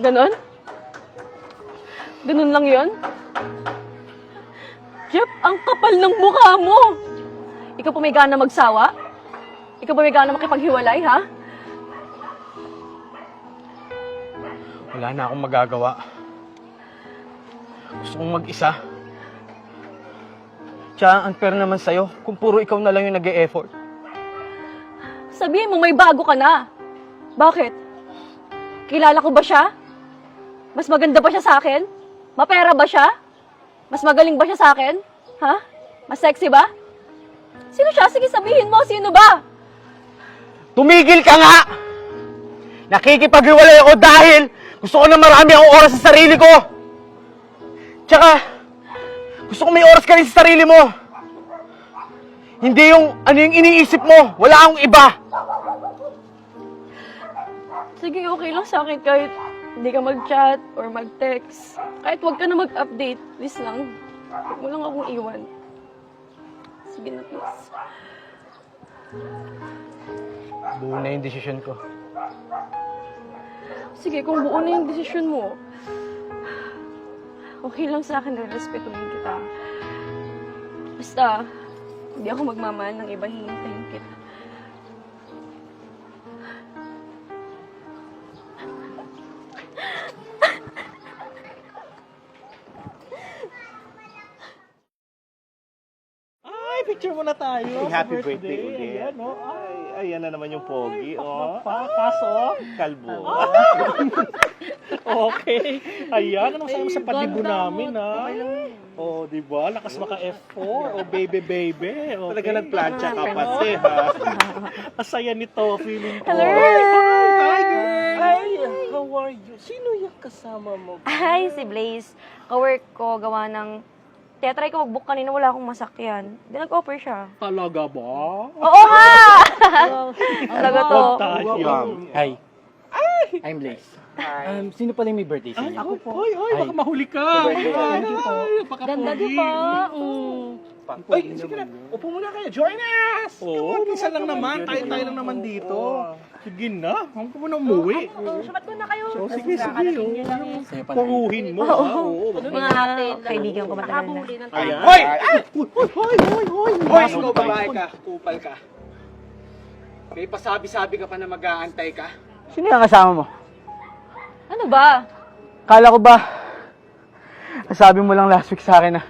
Ganon? Ganon lang yon? Jeff, ang kapal ng mukha mo! Ikaw pa may gana magsawa? Ikaw pa may gana makipaghiwalay, ha? Wala na akong magagawa. Gusto kong mag-isa. Tsaka unfair naman sa'yo kung puro ikaw na lang yung nag-e-effort. Sabihin mo may bago ka na. Bakit? Kilala ko ba siya? Mas maganda ba siya sa akin? Mapera ba siya? Mas magaling ba siya sa akin? Ha? Mas sexy ba? Sino siya? Sige, sabihin mo, sino ba? Tumigil ka nga! Nakikipaghiwalay ako dahil gusto ko na marami akong oras sa sarili ko! Tsaka, gusto ko may oras ka rin sa sarili mo! Hindi yung ano yung iniisip mo! Wala akong iba! Sige, okay lang sa akin kahit hindi ka mag-chat or mag-text. Kahit huwag ka na mag-update. Please lang. Huwag mo lang akong iwan. Sige na, please. Buo na yung desisyon ko. Sige, kung buo na yung desisyon mo, okay lang sa akin na respetuhin kita. Basta, hindi ako magmamahal ng iba, hihintayin kita. Ay, picture muna tayo. Ay, sa happy birthday ulit. Ayan, oh. Ay, ayan na naman yung pogi, oh. Kaso, Kalbo. okay. Ayan, anong sayo mo sa padibo namin, ha? Oh, di ba? Lakas maka F4. Oh, baby, baby. Okay. Talaga nagplancha ka pati, ha? Asaya nito, feeling ko. Hello! Hi, girl! Hi, how are you? Sino yung kasama mo? Hi, si Blaze. Ka-work ko, gawa ng... Kaya try ko mag-book kanina, wala akong masakyan. Di nag-offer siya. Talaga ba? Oo nga! Talaga to. Huwag tayo. Hi. I'm Blaze. Sino pala yung may birthday sa inyo? Ako po. Ay, baka mahuli ka. Ay, baka Ganda pogi. di ba? Ay, sige na. Upo muna kayo. Join us! Oo, minsan lang naman. Tayo-tayo lang naman dito. Sige na. Huwag ko muna umuwi. Sumat ko na kayo. So, sige. Sa'yo pa na. Puruhin mo, ha? Oo. Mga kaibigan ko matagal na. Ayan. Hoy! Hoy, ikaw babae ka, kupal ka. May pasabi-sabi ka pa na mag-aantay ka. Sino yung kasama mo? Ano ba? Kala ko ba, sabi mo lang last week sa akin na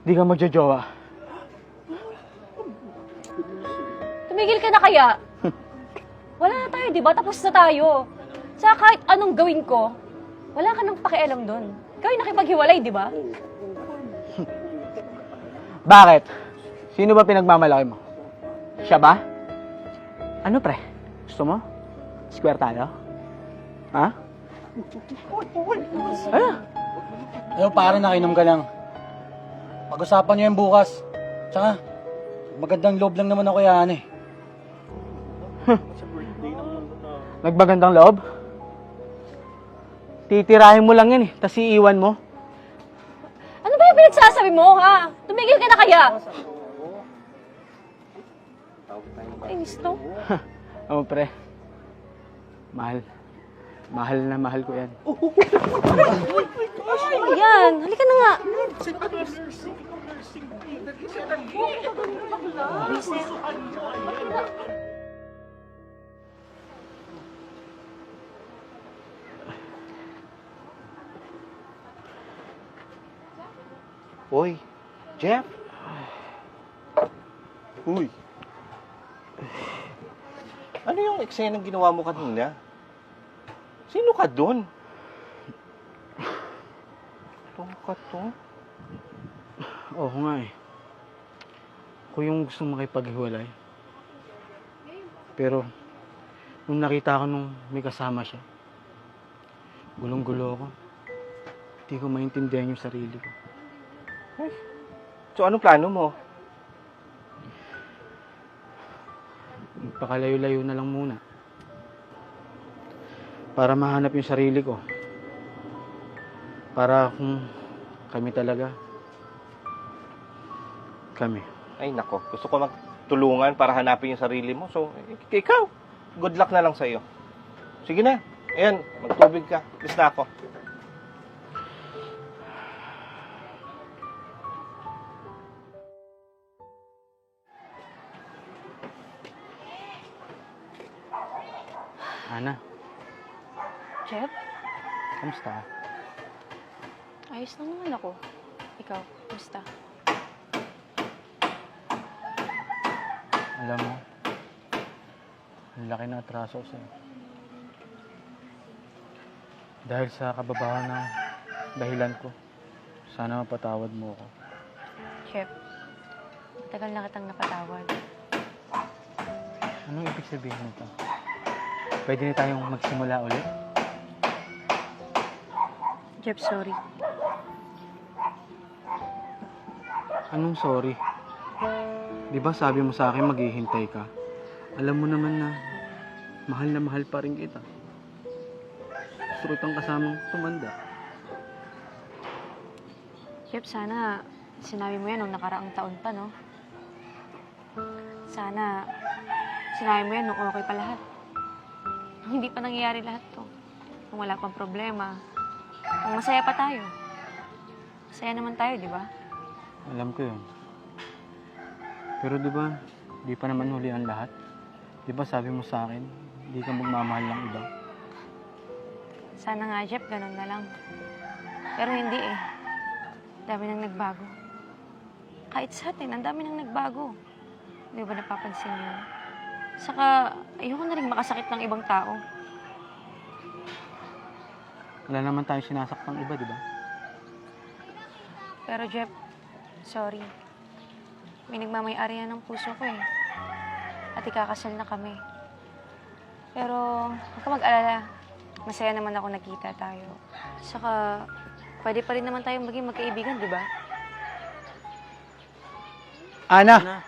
di ka magjojowa. Tumigil ka na kaya? Wala na tayo, di ba? Tapos na tayo. Sa kahit anong gawin ko, wala ka nang pakialam doon. Ikaw yung nakipaghiwalay, di ba? Bakit? Sino ba pinagmamalaki mo? Siya ba? Ano pre? Gusto mo? Square tayo? Ha? Ano? Ayaw, pare, nakinom ka lang. Pag-usapan niyo yung bukas. Tsaka, magandang loob lang naman ako yan eh. Nagbagandang loob? Titirahin mo lang yan eh, tas iiwan mo. Ano ba yung pinagsasabi mo, ha? Tumigil ka na kaya? Kainis to. Oo pre. Mahal. Mahal na mahal ko yan. Ayan, halika na nga. Hoy, Jeff? Uy. Ano yung eksenang ginawa mo kanina? Sino ka doon? Ito ka to? Oo nga eh. Ako yung gustong makipaghiwalay. Pero, nung nakita ko nung may kasama siya, gulong-gulo ako. Hindi ko maintindihan yung sarili ko. So, anong plano mo? Magpakalayo-layo na lang muna. Para mahanap yung sarili ko. Para kung kami talaga. Kami. Ay, nako. Gusto ko magtulungan para hanapin yung sarili mo. So, ikaw, good luck na lang sa'yo. Sige na. Ayan, magtubig ka. Alis na ako. Ana, Jeff, kamusta ka? ayos lang naman ako. Ikaw, kumusta? Alam mo, ang laki na atraso sa'yo. Dahil sa kababahan ng dahilan ko, sana mapatawad mo ako. Jeff, matagal na kitang napatawad. Anong ibig sabihin nito? Pwede na tayong magsimula ulit? Jeff, sorry. Anong sorry? Di ba sabi mo sa akin maghihintay ka? Alam mo naman na mahal pa rin kita. Gusto kitang kasamang tumanda. Jeff, sana sinabi mo yan nung nakaraang taon pa, no? Sana sinabi mo yan nung okay pa lahat. Nung hindi pa nangyayari lahat to. Nung wala pang problema. Nung masaya pa tayo. Masaya naman tayo, di ba? Alam ko yun. Pero di ba, di pa naman huli ang lahat? Di ba sabi mo sa akin, di ka magmamahal ng iba? Sana nga, Jeff, ganun na lang. Pero hindi eh. Dami nang nagbago. Kahit sa atin, ang dami nang nagbago. Di ba napapansin yun? Saka, ayoko na rin makasakit ng ibang tao. Wala naman tayo sinasaktan iba, di ba? Pero Jeff, sorry. May nagmamay-ari yan ng puso ko eh. At ikakasal na kami. Pero, huwag ka mag-alala. Masaya naman ako nakita tayo. Saka, pwede pa rin naman tayong maging magkaibigan, di ba? Ana!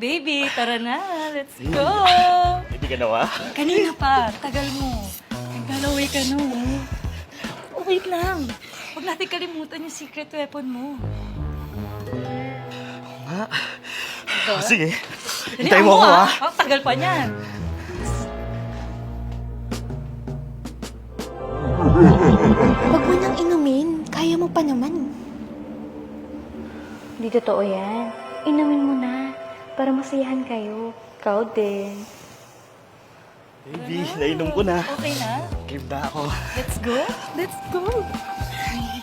Baby, tara na. Let's go! Hindi ka nawa? Kanina pa. Tagal mo. Naglalaway ka no. Oh, wait lang. Huwag natin kalimutan yung secret weapon mo. Sige. Dali, Hintayin mo ako, ha? Oh, tagal pa niyan. Huwag mo nang inumin. Kaya mo pa naman. Hindi totoo yan. Inumin mo na. Para masayahan kayo. Ikaw din. Baby, nainom ko na. Okay na? Give na ako. Let's go? Let's go!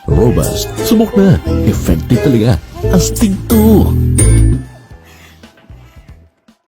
Robust, subok na. Effective talaga. Astig to.